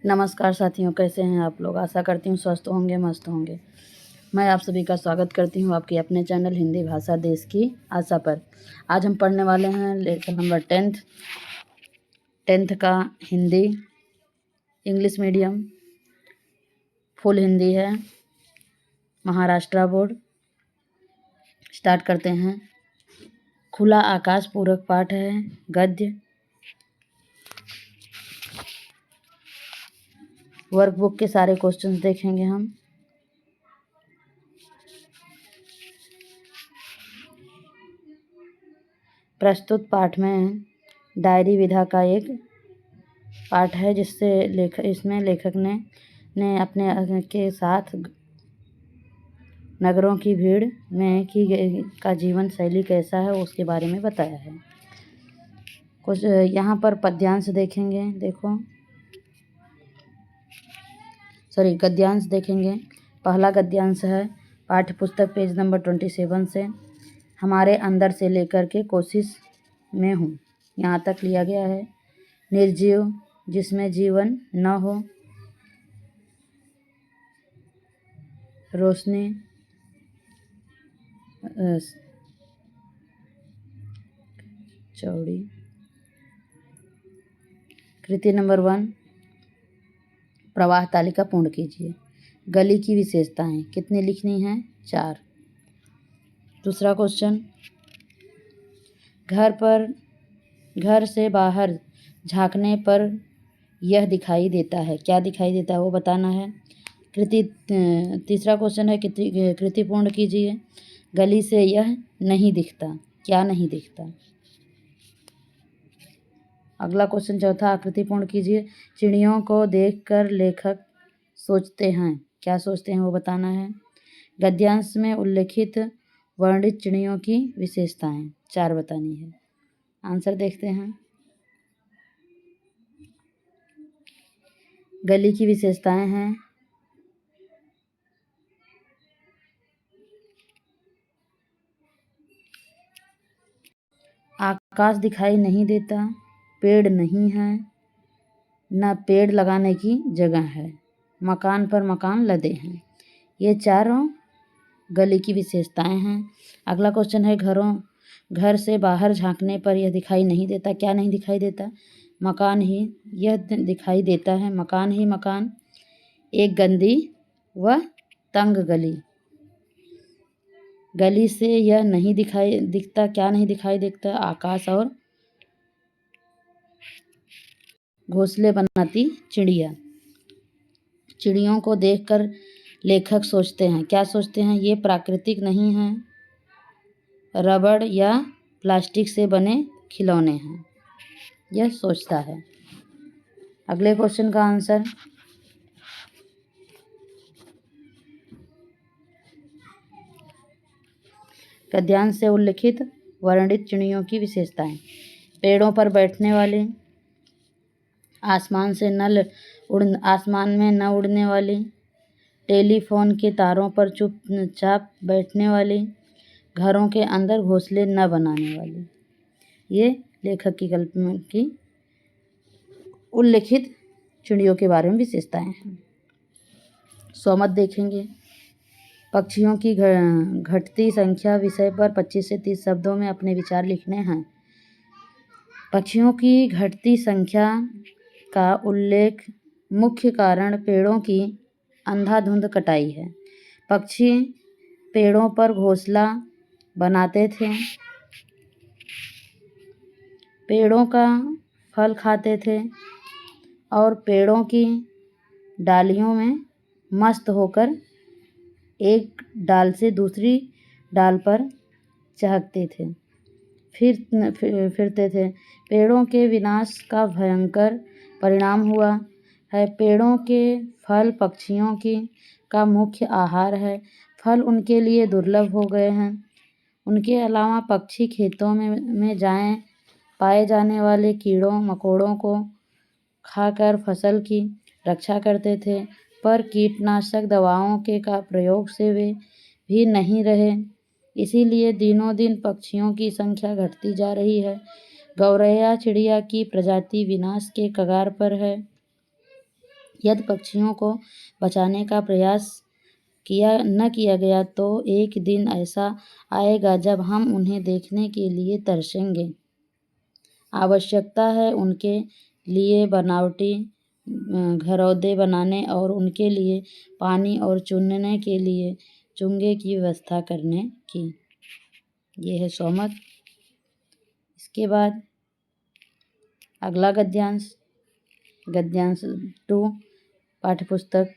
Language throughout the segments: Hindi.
नमस्कार साथियों, कैसे हैं आप लोग। आशा करती हूँ स्वस्थ होंगे, मस्त होंगे। मैं आप सभी का स्वागत करती हूँ आपके अपने चैनल हिंदी भाषा देश की आशा पर। आज हम पढ़ने वाले हैं लेसन नंबर 10th का Hindi English medium, full Hindi है, महाराष्ट्र बोर्ड। स्टार्ट करते हैं। खुला आकाश पूरक पाठ है, गद्य। वर्कबुक के सारे क्वेश्चंस देखेंगे हम। प्रस्तुत पाठ में डायरी विधा का एक पाठ है, जिससे इसमें लेखक ने अपने के साथ नगरों की भीड़ में का जीवन शैली कैसा है उसके बारे में बताया है। कुछ यहाँ पर पद्यांश देखेंगे, गद्यांश देखेंगे। पहला गद्यांश है पाठ्य पुस्तक पेज नंबर 27 से। हमारे अंदर से लेकर के कोशिश में हूँ, यहाँ तक लिया गया है। निर्जीव जिसमें जीवन न हो, रोशनी चौड़ी। कृति नंबर 1, प्रवाह तालिका पूर्ण कीजिए। गली की विशेषताएं कितनी लिखनी है? 4। दूसरा क्वेश्चन, घर से बाहर झांकने पर यह दिखाई देता है, क्या दिखाई देता है वो बताना है। तीसरा क्वेश्चन है कृति पूर्ण कीजिए। गली से यह नहीं दिखता, क्या नहीं दिखता। अगला क्वेश्चन चौथा, आकृति पूर्ण कीजिए। चिड़ियों को देखकर लेखक सोचते हैं, क्या सोचते हैं वो बताना है। गद्यांश में उल्लेखित वर्णित चिड़ियों की विशेषताएं 4 बतानी है। आंसर देखते हैं। गली की विशेषताएं हैं आकाश दिखाई नहीं देता, पेड़ नहीं है, न पेड़ लगाने की जगह है, मकान पर मकान लदे हैं। ये चारों गली की विशेषताएं हैं। अगला क्वेश्चन है घर से बाहर झांकने पर यह दिखाई नहीं देता, क्या नहीं दिखाई देता। मकान ही यह दिखाई देता है, मकान ही मकान। एक गंदी व तंग गली से यह नहीं दिखता, क्या नहीं दिखाई देता। आकाश और घोंसले बनाती चिड़िया। चिड़ियों को देखकर लेखक सोचते हैं, क्या सोचते हैं। ये प्राकृतिक नहीं है, रबड़ या प्लास्टिक से बने खिलौने हैं, यह सोचता है। अगले क्वेश्चन का आंसर, गद्यांश से उल्लिखित वर्णित चिड़ियों की विशेषताएं। पेड़ों पर बैठने वाली, आसमान में न उड़ने वाली, टेलीफोन के तारों पर चुपचाप बैठने वाली, घरों के अंदर घोंसले न बनाने वाली। ये लेखक की कल्पना की उल्लिखित चिड़ियों के बारे में विशेषताएं हैं। सोमत देखेंगे। पक्षियों की घटती संख्या विषय पर 25 से 30 शब्दों में अपने विचार लिखने हैं। पक्षियों की घटती संख्या का उल्लेख मुख्य कारण पेड़ों की अंधाधुंध कटाई है। पक्षी पेड़ों पर घोंसला बनाते थे, पेड़ों का फल खाते थे और पेड़ों की डालियों में मस्त होकर एक डाल से दूसरी डाल पर चहकते थे, फिरते थे। पेड़ों के विनाश का भयंकर परिणाम हुआ है। पेड़ों के फल पक्षियों का मुख्य आहार है। फल उनके लिए दुर्लभ हो गए हैं। उनके अलावा पक्षी खेतों में पाए जाने वाले कीड़ों मकोड़ों को खाकर फसल की रक्षा करते थे, पर कीटनाशक दवाओं के का प्रयोग से वे भी नहीं रहे। इसीलिए दिनों दिन पक्षियों की संख्या घटती जा रही है। गौरैया चिड़िया की प्रजाति विनाश के कगार पर है। यदि पक्षियों को बचाने का प्रयास न किया गया तो एक दिन ऐसा आएगा जब हम उन्हें देखने के लिए तरसेंगे। आवश्यकता है उनके लिए बनावटी घरौंदे बनाने और उनके लिए पानी और चुनने के लिए चुंगे की व्यवस्था करने की। ये है सोमत। इसके बाद अगला गद्यांश 2 पाठ्यपुस्तक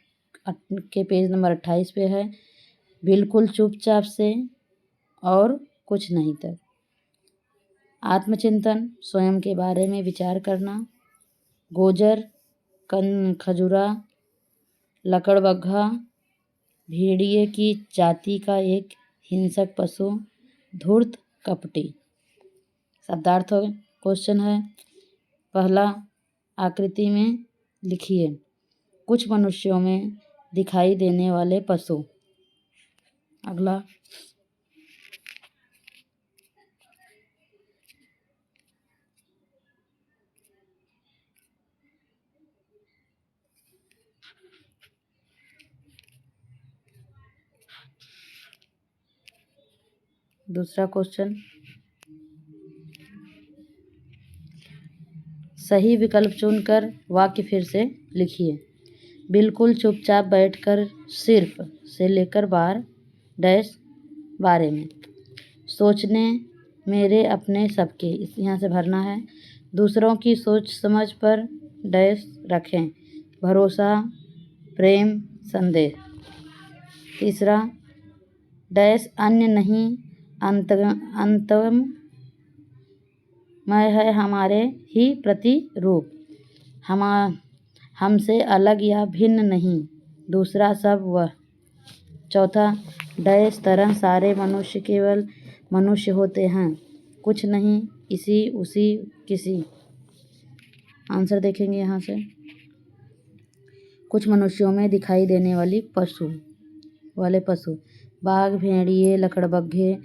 के पेज नंबर 28 पे है। बिल्कुल चुपचाप से और कुछ नहीं तक। आत्मचिंतन, स्वयं के बारे में विचार करना। गोजर, खजुरा, लकड़बग्घा भेड़िए की जाति का एक हिंसक पशु, धूर्त, कपटी। शब्दार्थ क्वेश्चन है। पहला, आकृति में लिखिए कुछ मनुष्यों में दिखाई देने वाले पशु। अगला, दूसरा क्वेश्चन, सही विकल्प चुनकर वाक्य फिर से लिखिए। बिल्कुल चुपचाप बैठकर सिर्फ से लेकर डैश बारे में सोचने, मेरे अपने सबके, इस यहाँ से भरना है। दूसरों की सोच समझ पर डैश रखें, भरोसा, प्रेम, संदेह। तीसरा, डैश अन्य नहीं अंतम मैं है हमारे ही प्रतिरूप, हमसे अलग या भिन्न नहीं, दूसरा सब वह। चौथा, डैश तरह सारे मनुष्य केवल मनुष्य होते हैं, कुछ नहीं, इसी उसी किसी। आंसर देखेंगे यहाँ से। कुछ मनुष्यों में दिखाई देने वाले पशु, बाघ, भेड़िए, लकड़बग्घे,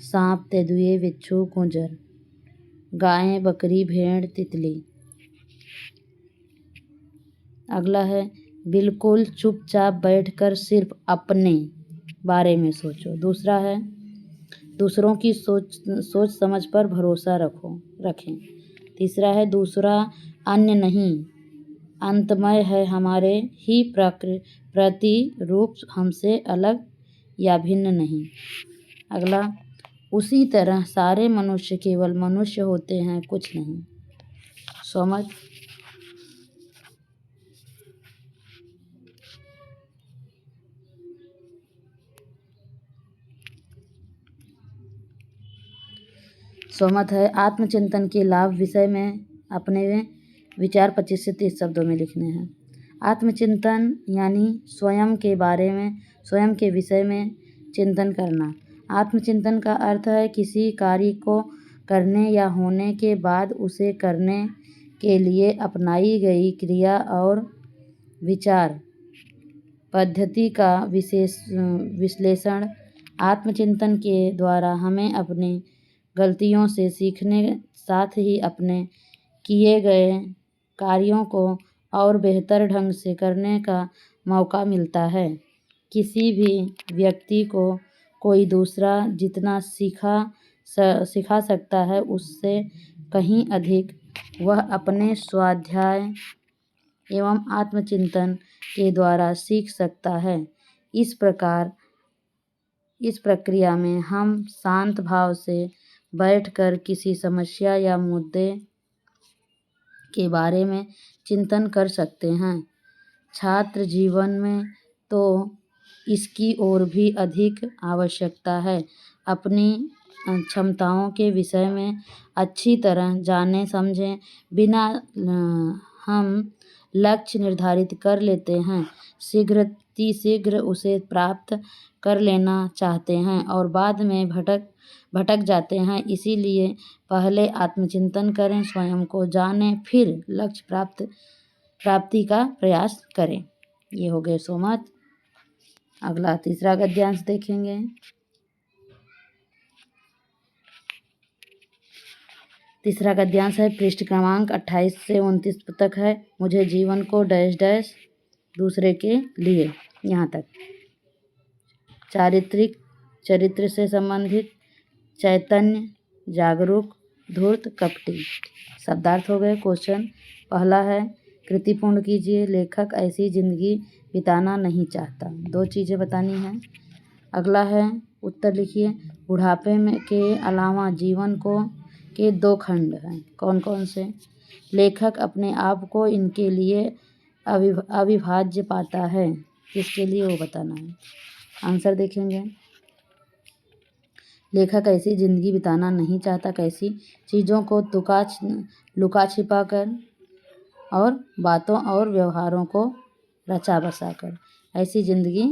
सांप, तेंदुए, बिच्छू, गुंजर। गाय, बकरी, भेड़, तितली। अगला है, बिल्कुल चुपचाप बैठकर सिर्फ अपने बारे में सोचो। दूसरा है, दूसरों की सोच समझ पर भरोसा रखें। तीसरा है, दूसरा अन्य नहीं अंतमय है हमारे ही प्रतिरूप, हमसे अलग या भिन्न नहीं। अगला, उसी तरह सारे मनुष्य केवल मनुष्य होते हैं, कुछ नहीं। समझ। सहमत है। आत्मचिंतन के लाभ विषय में अपने विचार 25 से 30 शब्दों में लिखने हैं। आत्मचिंतन यानी स्वयं के विषय में चिंतन करना। आत्मचिंतन का अर्थ है किसी कार्य को करने या होने के बाद उसे करने के लिए अपनाई गई क्रिया और विचार पद्धति का विश्लेषण। आत्मचिंतन के द्वारा हमें अपनी गलतियों से सीखने साथ ही अपने किए गए कार्यों को और बेहतर ढंग से करने का मौका मिलता है। किसी भी व्यक्ति को कोई दूसरा जितना सिखा सकता है, उससे कहीं अधिक वह अपने स्वाध्याय एवं आत्मचिंतन के द्वारा सीख सकता है। इस प्रक्रिया में हम शांत भाव से बैठकर किसी समस्या या मुद्दे के बारे में चिंतन कर सकते हैं। छात्र जीवन में तो इसकी और भी अधिक आवश्यकता है। अपनी क्षमताओं के विषय में अच्छी तरह जाने समझे बिना हम लक्ष्य निर्धारित कर लेते हैं, शीघ्र उसे प्राप्त कर लेना चाहते हैं और बाद में भटक जाते हैं। इसीलिए पहले आत्मचिंतन करें, स्वयं को जानें, फिर लक्ष्य प्राप्ति का प्रयास करें। ये हो गए सोमत। अगला तीसरा गद्यांश देखेंगे। तीसरा गद्यांश है, पृष्ठ क्रमांक 28 से 29 तक है। मुझे जीवन को डैश डैश दूसरे के लिए। यहाँ तक। चारित्रिक, चरित्र से संबंधित, चैतन्य, जागरूक, धूर्त, कपटी। शब्दार्थ हो गए। क्वेश्चन पहला है कृति पूर्ण कीजिए। लेखक ऐसी जिंदगी बिताना नहीं चाहता। 2 चीज़ें बतानी हैं। अगला है उत्तर लिखिए। बुढ़ापे में के अलावा जीवन को के 2 खंड हैं। कौन कौन से? लेखक अपने आप को इनके लिए अविभाज्य पाता है। किसके लिए वो बताना है। आंसर देखेंगे। लेखक ऐसी जिंदगी बिताना नहीं चाहता। कैसी? चीज़ों को लुका छिपा कर और बातों और व्यवहारों को रचा बसा कर ऐसी जिंदगी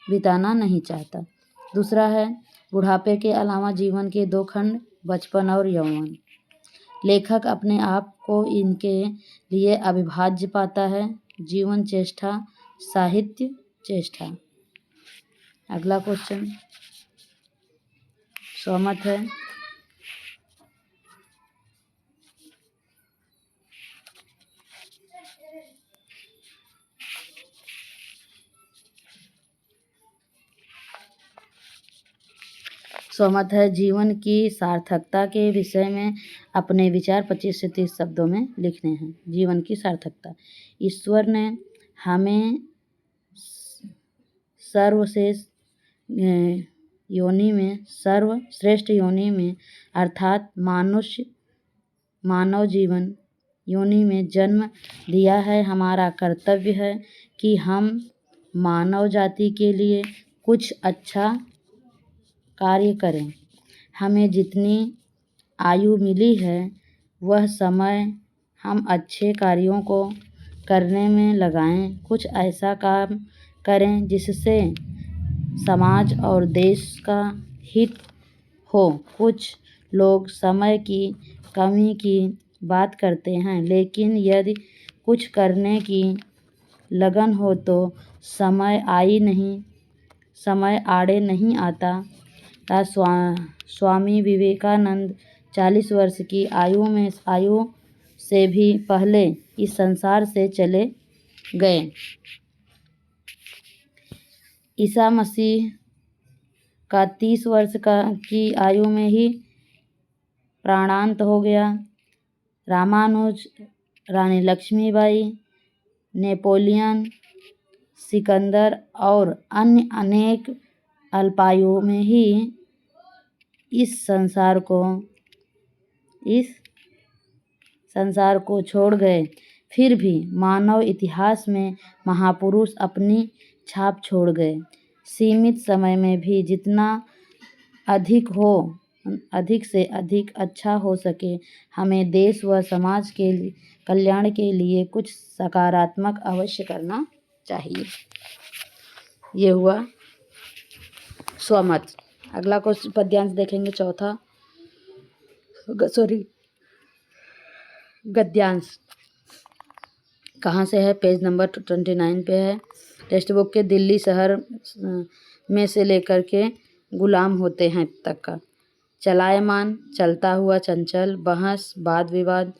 बिताना नहीं चाहता। दूसरा है बुढ़ापे के अलावा जीवन के 2 खंड, बचपन और यौवन। लेखक अपने आप को इनके लिए अविभाज्य पाता है। जीवन चेष्टा, साहित्य चेष्टा। अगला क्वेश्चन सहमत है? सहमत है। जीवन की सार्थकता के विषय में अपने विचार 25 से 30 शब्दों में लिखने हैं। जीवन की सार्थकता। ईश्वर ने हमें सर्वश्रेष्ठ योनि में अर्थात मानव जीवन योनि में जन्म दिया है। हमारा कर्तव्य है कि हम मानव जाति के लिए कुछ अच्छा कार्य करें। हमें जितनी आयु मिली है वह समय हम अच्छे कार्यों को करने में लगाएं। कुछ ऐसा काम करें जिससे समाज और देश का हित हो। कुछ लोग समय की कमी की बात करते हैं, लेकिन यदि कुछ करने की लगन हो तो समय आड़े नहीं आता। स्वामी विवेकानंद 40 वर्ष की आयु से भी पहले इस संसार से चले गए। ईसा मसीह का 30 वर्ष की आयु में ही प्राणांत हो गया। रामानुज, रानी लक्ष्मीबाई, नेपोलियन, सिकंदर और अन्य अनेक अल्पायु में ही इस संसार को छोड़ गए। फिर भी मानव इतिहास में महापुरुष अपनी छाप छोड़ गए। सीमित समय में भी जितना अधिक से अधिक अच्छा हो सके, हमें देश व समाज के कल्याण के लिए कुछ सकारात्मक अवश्य करना चाहिए। ये हुआ स्वमत। अगला क्वेश्चन पद्यांश देखेंगे। चौथा गद्यांश कहाँ से है? पेज नंबर 29 पे है। टेक्स्ट बुक के दिल्ली शहर में से लेकर के गुलाम होते हैं तक का। चलायमान, चलता हुआ, चंचल, बहस, वाद विवाद,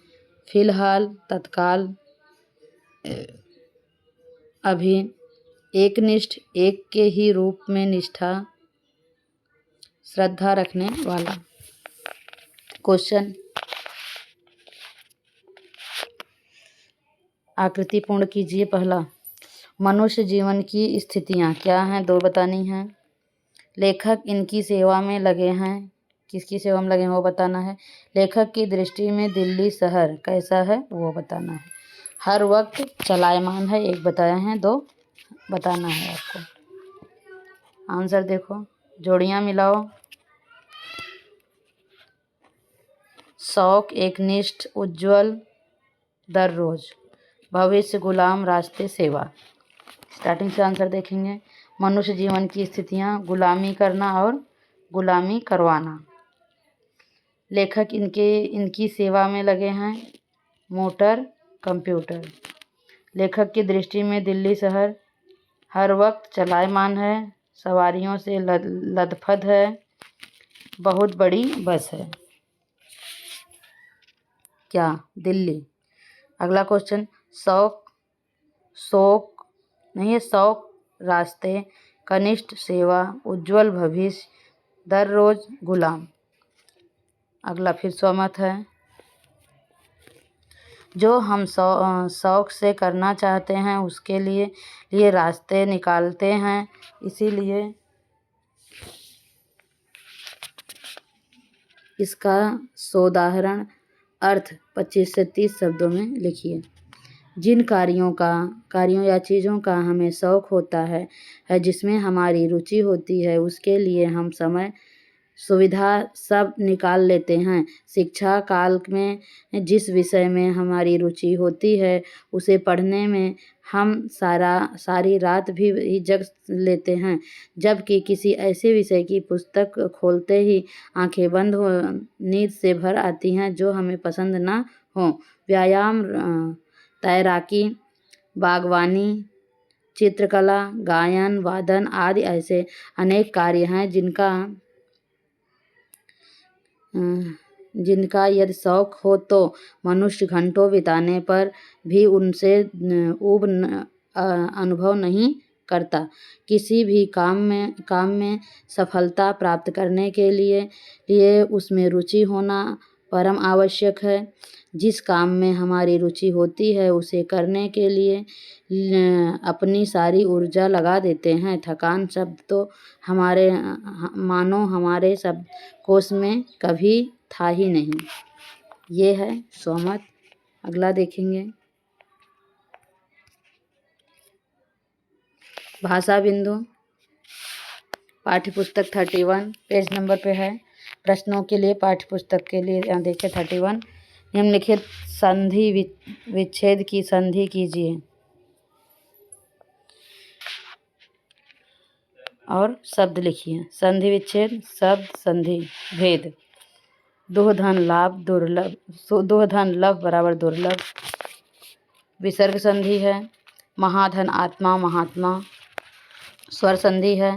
फिलहाल, तत्काल, अभी, एकनिष्ठ, एक के ही रूप में निष्ठा, श्रद्धा रखने वाला। क्वेश्चन आकृति पूर्ण कीजिए। पहला, मनुष्य जीवन की स्थितियाँ क्या हैं? 2 बतानी हैं। लेखक इनकी सेवा में लगे हैं। किसकी सेवा में लगे हैं वो बताना है। लेखक की दृष्टि में दिल्ली शहर कैसा है वो बताना है। हर वक्त चलायमान है, 1 बताया है, 2 बताना है आपको। आंसर देखो, जोड़ियाँ मिलाओ। शौक, एकनिष्ठ, उज्जवल, दररोज, भविष्य, गुलाम, रास्ते, सेवा। स्टार्टिंग से आंसर देखेंगे। मनुष्य जीवन की स्थितियाँ, गुलामी करना और गुलामी करवाना। लेखक इनकी सेवा में लगे हैं। Motor, computer. लेखक की दृष्टि में दिल्ली शहर हर वक्त चलायमान है, सवारियों से लदफद है, बहुत बड़ी बस है। क्या? दिल्ली। अगला क्वेश्चन, शौक शौक नहीं है, शौक रास्ते, कनिष्ठ सेवा, उज्जवल भविष्य, दररोज गुलाम। अगला फिर स्वमत है। जो हम शौक से करना चाहते हैं उसके लिए रास्ते निकालते हैं, इसीलिए इसका सोदाहरण अर्थ 25 से 30 शब्दों में लिखिए। जिन कार्यों या चीज़ों का हमें शौक होता है जिसमें हमारी रुचि होती है, उसके लिए हम समय सुविधा सब निकाल लेते हैं। शिक्षा काल में जिस विषय में हमारी रुचि होती है उसे पढ़ने में हम सारी रात भी जग लेते हैं, जबकि किसी ऐसे विषय की पुस्तक खोलते ही आंखें बंद हो नींद से भर आती हैं जो हमें पसंद ना हो। व्यायाम, तैराकी, बागवानी, चित्रकला, गायन, वादन आदि ऐसे अनेक कार्य हैं जिनका यदि शौक हो तो मनुष्य घंटों बिताने पर भी उनसे ऊब अनुभव नहीं करता। किसी भी काम में सफलता प्राप्त करने के लिए उसमें रुचि होना परम आवश्यक है। जिस काम में हमारी रुचि होती है उसे करने के लिए अपनी सारी ऊर्जा लगा देते हैं। थकान शब्द तो मानो हमारे शब्दकोश में कभी था ही नहीं। ये है स्वमत। अगला देखेंगे भाषा बिंदु। पाठ्यपुस्तक 31 पेज नंबर पे है। प्रश्नों के लिए पाठ्यपुस्तक के लिए यहाँ देखिए 31। निम्नलिखित संधि विच्छेद की संधि कीजिए और शब्द लिखिए। संधि विच्छेद, शब्द संधि भेद। दुह धन लाभ दुर्लभ, दुह धन लभ बराबर दुर्लभ। विसर्ग संधि है। महाधन आत्मा महात्मा। स्वर संधि है।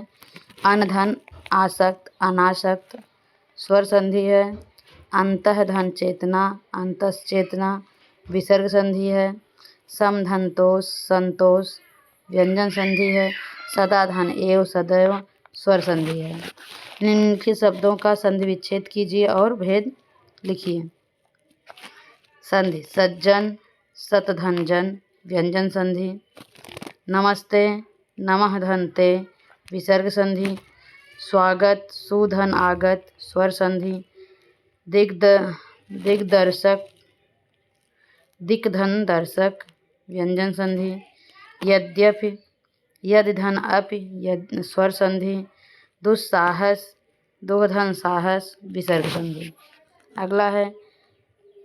अनधन आसक्त अनासक्त। स्वर संधि है। अंतः धन चेतना अंतस चेतना। विसर्ग संधि है। समधन तोष संतोष। व्यंजन संधि है। सदा धन एव सदैव। स्वर संधि है। निम्नलिखित शब्दों का संधि विच्छेद कीजिए और भेद लिखिए। संधि सज्जन सतधन जन। व्यंजन संधि। नमस्ते नमः धनते। विसर्ग संधि। स्वागत सुधन आगत। स्वर संधि। दिग्दर्शक दिक्धन दर्शक। व्यंजन संधि। यद्यपि यदिधन अपि स्वर संधि। दुस्साहस दुधन साहस। विसर्ग संधि। अगला है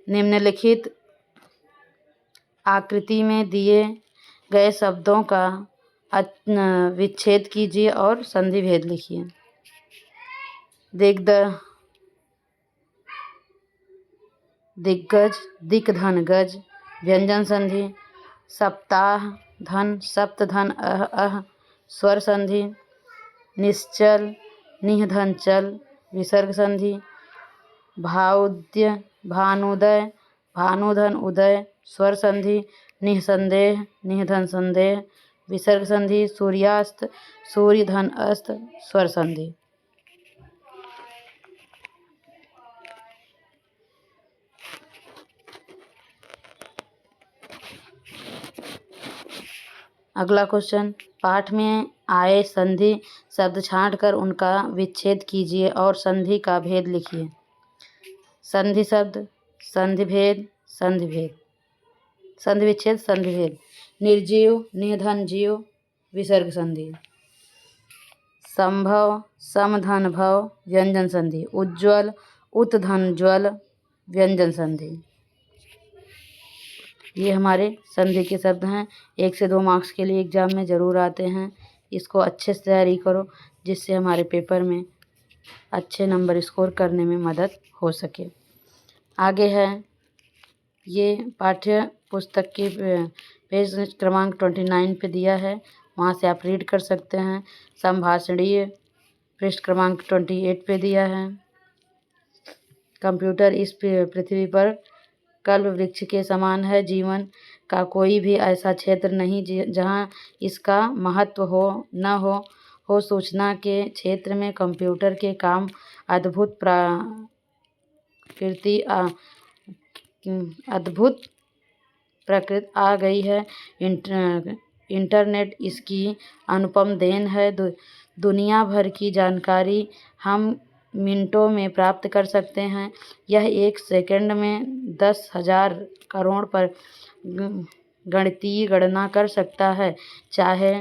निम्नलिखित आकृति में दिए गए शब्दों का विच्छेद कीजिए और संधि भेद लिखिए। दिग्गज दिक्धन गज। व्यंजन संधि। सप्ताह धन सप्तधन अह। स्वर संधि। निश्चल निधन चल। विसर्ग संधि। भावोदय भानुदय भानुधन उदय। स्वर संधि। निसंदेह निधन संदेह। विसर्ग संधि। सूर्यास्त सूर्य धन अस्त। स्वर संधि। अगला क्वेश्चन। पाठ में आए संधि शब्द छांटकर उनका विच्छेद कीजिए और संधि का भेद लिखिए। संधि शब्द संधि भेद संधि भेद। संधि विच्छेद संधि भेद। निर्जीव निधन जीव। विसर्ग संधि। संभव समधन भव। व्यंजन संधि। उज्ज्वल उत्धन ज्वल। व्यंजन संधि। ये हमारे संधि के शब्द हैं। 1 से 2 मार्क्स के लिए एग्जाम में ज़रूर आते हैं। इसको अच्छे से तैयारी करो जिससे हमारे पेपर में अच्छे नंबर स्कोर करने में मदद हो सके। आगे है ये पाठ्य पुस्तक की पेज क्रमांक 29 पे दिया है, वहाँ से आप रीड कर सकते हैं। संभाषणीय पृष्ठ क्रमांक 28 पे दिया है। कंप्यूटर इस पृथ्वी पर कल्प वृक्ष के समान है। जीवन का कोई भी ऐसा क्षेत्र नहीं जहाँ इसका महत्व हो सूचना के क्षेत्र में कंप्यूटर के काम अद्भुत प्रकृति आ गई है। इंटरनेट इसकी अनुपम देन है। दुनिया भर की जानकारी हम मिनटों में प्राप्त कर सकते हैं। यह एक सेकंड में 10,000 करोड़ पर गणितीय गणना कर सकता है। चाहे